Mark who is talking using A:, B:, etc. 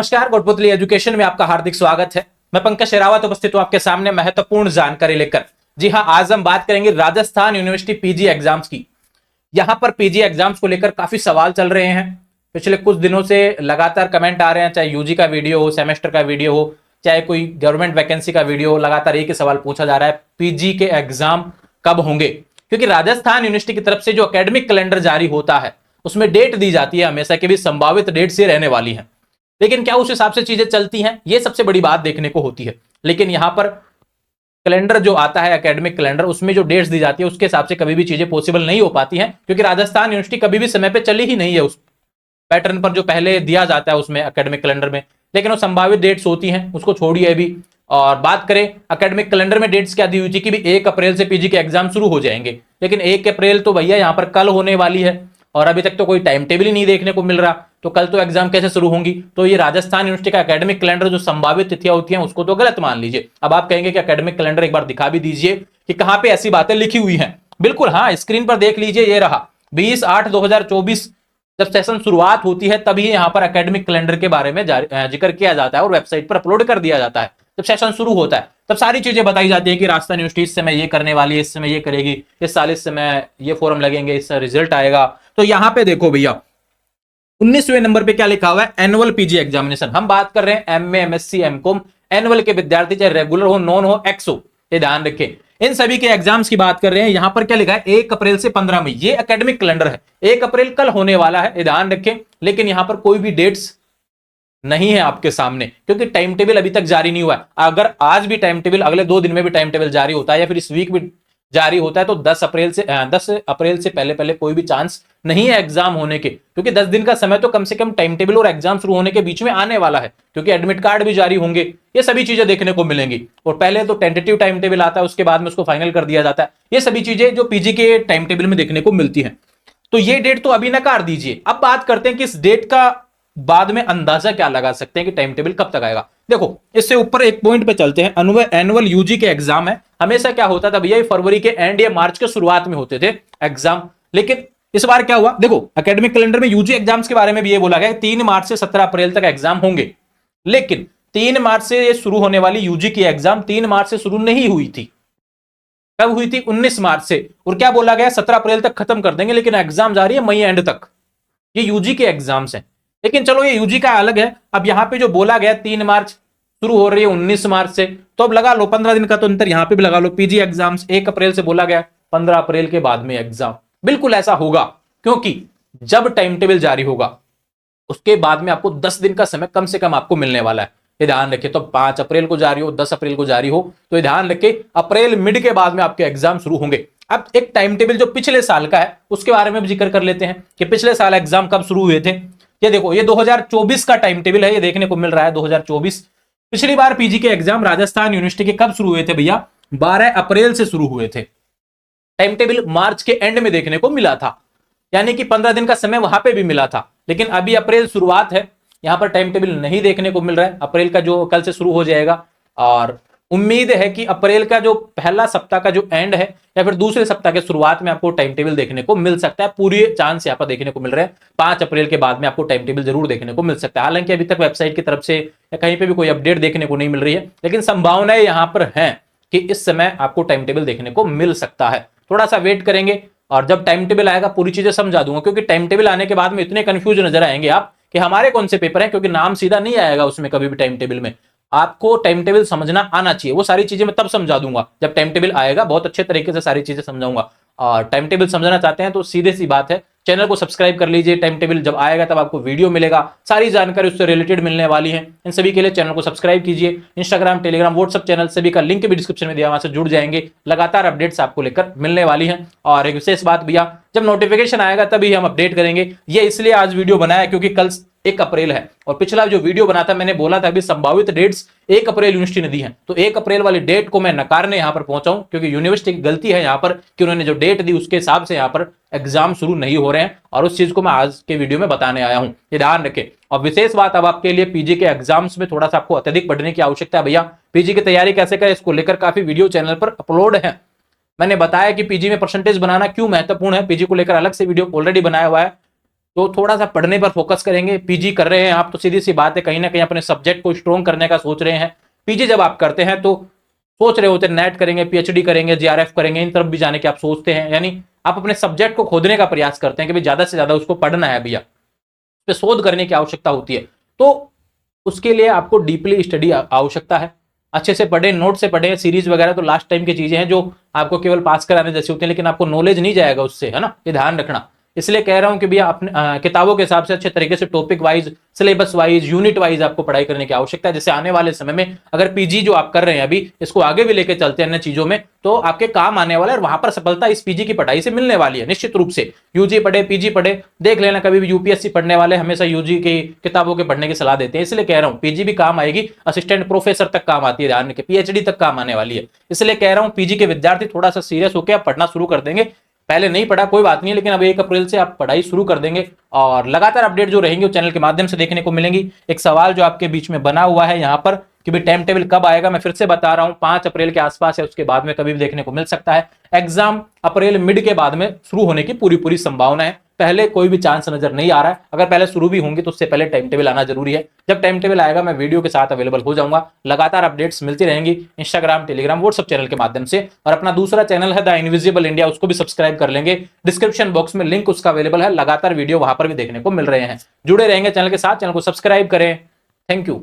A: नमस्कार, गुटपुतली एजुकेशन में आपका हार्दिक स्वागत है। मैं पंकज शेरावत उपस्थित हूं आपके सामने महत्वपूर्ण जानकारी लेकर। जी हां, आज हम बात करेंगे राजस्थान यूनिवर्सिटी पीजी एग्जाम्स की। यहां पर पीजी एग्जाम्स को लेकर काफी सवाल चल रहे हैं। पिछले कुछ दिनों से लगातार कमेंट आ रहे हैं, चाहे यूजी का वीडियो हो, सेमेस्टर का वीडियो हो, चाहे कोई गवर्नमेंट वैकेंसी का वीडियो हो, लगातार एक ही सवाल पूछा जा रहा है, पीजी के एग्जाम कब होंगे। क्योंकि राजस्थान यूनिवर्सिटी की तरफ से जो एकेडमिक कैलेंडर जारी होता है उसमें डेट दी जाती है हमेशा की भी संभावित डेट से रहने वाली है, लेकिन क्या उस हिसाब से चीजें चलती हैं, ये सबसे बड़ी बात देखने को होती है। लेकिन यहां पर कैलेंडर जो आता है एकेडमिक कैलेंडर, उसमें जो डेट्स दी जाती है उसके हिसाब से कभी भी चीजें पॉसिबल नहीं हो पाती हैं, क्योंकि राजस्थान यूनिवर्सिटी कभी भी समय पे चली ही नहीं है उस पैटर्न पर जो पहले दिया जाता है उसमें एकेडमिक कैलेंडर में। लेकिन वो संभावित डेट्स होती हैं, उसको छोड़िए अभी। और बात करें एकेडमिक कैलेंडर में डेट्स क्या दी हुई थी कि भी 1 अप्रैल से पीजी के एग्जाम शुरू हो जाएंगे, लेकिन 1 अप्रैल तो भैया यहां पर कल होने वाली है और अभी तक तो कोई टाइम टेबल ही नहीं देखने को मिल रहा, तो कल तो एग्जाम कैसे शुरू होंगी। तो ये राजस्थान यूनिवर्सिटी का एकेडमिक कैलेंडर जो संभावित तिथियां होती हैं उसको तो गलत मान लीजिए। अब आप कहेंगे कि एकेडमिक कैलेंडर एक बार दिखा भी दीजिए कि कहां पे ऐसी बातें लिखी हुई हैं। बिल्कुल हाँ, स्क्रीन पर देख लीजिए, ये रहा 20/8/2024 जब सेशन शुरुआत होती है तभी यहां पर एकेडमिक कैलेंडर के बारे में जिक्र किया जाता है और वेबसाइट पर अपलोड कर दिया जाता है। जब सेशन शुरू होता है तब सारी चीजें बताई जाती है कि राजस्थान यूनिवर्सिटी इस समय ये करने वाली है, इस समय ये करेगी, इस साल इस समय ये फॉर्म लगेंगे, इससे रिजल्ट आएगा। तो यहां पे देखो भैया 19वें नंबर पे क्या लिखा हुआ है, एनुअल पीजी एग्जामिनेशन। हम बात कर रहे हैं एमए, एमएससी, एमकॉम एनुअल के विद्यार्थी, चाहे रेगुलर हो, नॉन हो, एक्स हो, ये ध्यान रखें। इन सभी के एग्जाम्स की बात कर रहे हैं। यहां पर क्या लिखा है 1 अप्रैल से 15 मई, ये एकेडमिक कैलेंडर है। 1 अप्रैल कल होने वाला है, ये ध्यान रखें। लेकिन यहां पर कोई भी डेट्स नहीं है आपके सामने, क्योंकि टाइम टेबल अभी तक जारी नहीं हुआ है। अगर आज भी टाइम टेबल, अगले 2 दिन में भी टाइम टेबल जारी होता है या फिर इस वीक भी जारी होता है तो 10 अप्रैल से पहले पहले कोई भी चांस नहीं है एग्जाम होने के, क्योंकि 10 दिन का समय तो कम से कम टाइम टेबल और एग्जाम शुरू होने के बीच में आने वाला है, क्योंकि एडमिट कार्ड भी जारी होंगे, ये सभी चीजें देखने को मिलेंगी। और पहले तो टेंटेटिव टाइम टेबल आता है, उसके बाद में उसको फाइनल कर दिया जाता है। ये सभी चीजें जो पीजी के टाइम टेबल में देखने को मिलती है। तो ये डेट तो अभी नकार दीजिए। अब बात करते हैं कि इस डेट का बाद में अंदाजा क्या लगा सकते हैं कि टाइम टेबल कब तक आएगा। देखो, इससे ऊपर एक पॉइंट पे चलते हैं। एनुअल यूजी के एग्जाम है। हमेशा क्या होता था भैया, फरवरी के एंड या मार्च के शुरुआत में होते थे एग्जाम, लेकिन इस बार क्या हुआ, देखो एकेडमिक कैलेंडर में यूजी एग्जाम्स के बारे में भी ये बोला गया 3 मार्च से 17 अप्रैल तक एग्जाम होंगे। लेकिन 3 मार्च से ये शुरू होने वाली यूजी की एग्जाम 3 मार्च से शुरू नहीं हुई थी। कब हुई थी? 19 मार्च से। और क्या बोला गया, 17 अप्रैल तक खत्म कर देंगे, लेकिन एग्जाम जारी है मई एंड तक। ये यूजी के एग्जाम्स हैं। लेकिन चलो ये यूजी का अलग है। अब यहां पे जो बोला गया 3 मार्च शुरू हो रही है 19 मार्च से, तो अब लगा लो 15 दिन का तो अंतर यहां पे भी लगा लो। पीजी एग्जाम्स 1 अप्रैल से बोला गया, 15 अप्रैल के बाद में एग्जाम। बिल्कुल ऐसा होगा, क्योंकि जब टाइम टेबल जारी होगा उसके बाद में आपको 10 दिन का समय कम से कम आपको मिलने वाला है, ये ध्यान रखिए। तो 5 अप्रैल को जारी हो, 10 अप्रैल को जारी हो, तो ये ध्यान रखिए अप्रैल मिड के बाद में आपके एग्जाम शुरू होंगे। अब एक टाइम टेबल जो पिछले साल का है उसके बारे में भी जिक्र कर लेते हैं कि पिछले साल एग्जाम कब शुरू हुए थे। ये देखो, ये 2024 का टाइम टेबल है, ये देखने को मिल रहा है 2024। पिछली बार पीजी के एग्जाम राजस्थान यूनिवर्सिटी के कब शुरू हुए थे भैया? 12 अप्रैल से शुरू हुए थे। टाइम टेबल मार्च के एंड में देखने को मिला था, यानी कि 15 दिन का समय वहां पे भी मिला था। लेकिन अभी अप्रैल शुरुआत है, यहां पर टाइम टेबल नहीं देखने को मिल रहा है। अप्रैल का जो कल से शुरू हो जाएगा, और उम्मीद है कि अप्रैल का जो पहला सप्ताह का जो एंड है या फिर दूसरे सप्ताह के शुरुआत में आपको टाइम टेबल देखने को मिल सकता है। पूरे चांस यहाँ पर देखने को मिल रहे हैं 5 अप्रैल के बाद में आपको टाइम टेबल जरूर देखने को मिल सकता है। हालांकि अभी तक वेबसाइट की तरफ से या कहीं पे भी कोई अपडेट देखने को नहीं मिल रही है, लेकिन संभावनाएं यहाँ पर हैं कि इस समय आपको टाइम टेबल देखने को मिल सकता है। थोड़ा सा वेट करेंगे और जब टाइम टेबल आएगा पूरी चीजें समझा दूंगा, क्योंकि टाइम टेबल आने के बाद में इतने कंफ्यूज नजर आएंगे आप कि हमारे कौन से पेपर हैं, क्योंकि नाम सीधा नहीं आएगा उसमें कभी भी टाइम टेबल में। आपको टाइम टेबल समझना आना चाहिए। वो सारी चीजें मैं तब समझा दूंगा जब टाइम टेबल आएगा, बहुत अच्छे तरीके से सारी चीजें समझाऊंगा। और टाइम टेबल समझना चाहते हैं तो सीधे सी बात है, चैनल को सब्सक्राइब कर लीजिए। टाइम टेबल जब आएगा तब आपको वीडियो मिलेगा, सारी जानकारी उससे रिलेटेड मिलने वाली है। इन सभी के लिए चैनल को सब्सक्राइब कीजिए। इंस्टाग्राम, टेलीग्राम, व्हाट्सएप चैनल सभी का लिंक भी डिस्क्रिप्शन में दिया, वहां से जुड़ जाएंगे। लगातार अपडेट्स आपको लेकर मिलने वाली हैं। और एक विशेष बात भैया, जब नोटिफिकेशन आएगा तभी हम अपडेट करेंगे। ये इसलिए आज वीडियो बनाया क्योंकि कल 1 अप्रैल है, और पिछला जो वीडियो बना था मैंने बोला था अभी संभावित डेट्स 1 अप्रैल यूनिवर्सिटी ने दी है, तो 1 अप्रैल वाली डेट को मैं नकारने यहां पर पहुंचा हूं, क्योंकि यूनिवर्सिटी की गलती है यहां पर कि उन्होंने जो डेट दी उसके हिसाब से यहां पर एग्जाम शुरू नहीं हो रहे हैं, और उस चीज को मैं आज के वीडियो में बताने आया हूं, ये ध्यान रखें। और विशेष बात अब आपके लिए, पीजी के एग्जाम्स में थोड़ा सा आपको अत्यधिक पढ़ने की आवश्यकता है भैया। पीजी की तैयारी कैसे करें इसको लेकर काफी वीडियो चैनल पर अपलोड है। मैंने बताया कि पीजी में परसेंटेज बनाना क्यों महत्वपूर्ण है, पीजी को लेकर अलग से वीडियो ऑलरेडी बनाया हुआ है। तो थोड़ा सा पढ़ने पर फोकस करेंगे। पीजी कर रहे हैं आप तो सीधी सी बात है, कहीं ना कहीं अपने सब्जेक्ट को स्ट्रॉन्ग करने का सोच रहे हैं। पीजी जब आप करते हैं तो सोच रहे होते हैं नेट करेंगे, पीएचडी करेंगे, जेआरएफ करेंगे, इन तरफ भी जाने के आप सोचते हैं, यानी आप अपने सब्जेक्ट को खोदने का प्रयास करते हैं कि भाई ज्यादा से ज्यादा उसको पढ़ना है भैया, उस पर शोध करने की आवश्यकता होती है। तो उसके लिए आपको डीपली स्टडी आवश्यकता है। अच्छे से पढ़े, नोट से पढ़े, सीरीज वगैरह तो लास्ट टाइम की चीजें हैं जो आपको केवल पास कराने जैसी होती हैं, लेकिन आपको नॉलेज नहीं जाएगा उससे, है ना, ये ध्यान रखना। इसलिए कह रहा हूं कि भैया अपने किताबों के हिसाब से अच्छे तरीके से topic wise, syllabus wise, unit wise आपको पढ़ाई करने की आवश्यकता है। जैसे आने वाले समय में अगर पीजी जो आप कर रहे हैं अभी, इसको आगे भी लेके चलते हैं अन्य चीजों में, तो आपके काम आने वाला है और वहां पर सफलता इस पीजी की पढ़ाई से मिलने वाली है निश्चित रूप से। यूजी पढ़े, पीजी पढ़े, देख लेना कभी भी यूपीएससी पढ़ने वाले हमेशा यूजी की किताबों के पढ़ने की सलाह देते हैं, इसलिए कह रहा हूं पीजी भी काम आएगी, असिस्टेंट प्रोफेसर तक काम आती है, ध्यान रखिए, पीएचडी तक काम आने वाली है। इसलिए कह रहा हूं पीजी के विद्यार्थी थोड़ा सा सीरियस होकर पढ़ना शुरू कर देंगे। पहले नहीं पढ़ा कोई बात नहीं, लेकिन अब 1 अप्रैल से आप पढ़ाई शुरू कर देंगे और लगातार अपडेट जो रहेंगे वो चैनल के माध्यम से देखने को मिलेंगी। एक सवाल जो आपके बीच में बना हुआ है यहाँ पर कि भाई टाइम टेबल कब आएगा, मैं फिर से बता रहा हूं 5 अप्रैल के आसपास है, उसके बाद में कभी भी देखने को मिल सकता है। एग्जाम अप्रैल मिड के बाद में शुरू होने की पूरी पूरी संभावना है, पहले कोई भी चांस नजर नहीं आ रहा है। अगर पहले शुरू भी होंगे तो उससे पहले टाइम टेबल आना जरूरी है। जब टाइम टेबल आएगा मैं वीडियो के साथ अवेलेबल हो जाऊंगा, लगातार अपडेट्स मिलती रहेंगी इंस्टाग्राम, टेलीग्राम, व्हाट्सएप चैनल के माध्यम से। और अपना दूसरा चैनल है द इनविजिबल इंडिया, उसको भी सब्सक्राइब कर लेंगे, डिस्क्रिप्शन बॉक्स में लिंक उसका अवेलेबल है, लगातार वीडियो वहां पर भी देखने को मिल रहे हैं। जुड़े रहेंगे चैनल के साथ, चैनल को सब्सक्राइब करें। Thank you.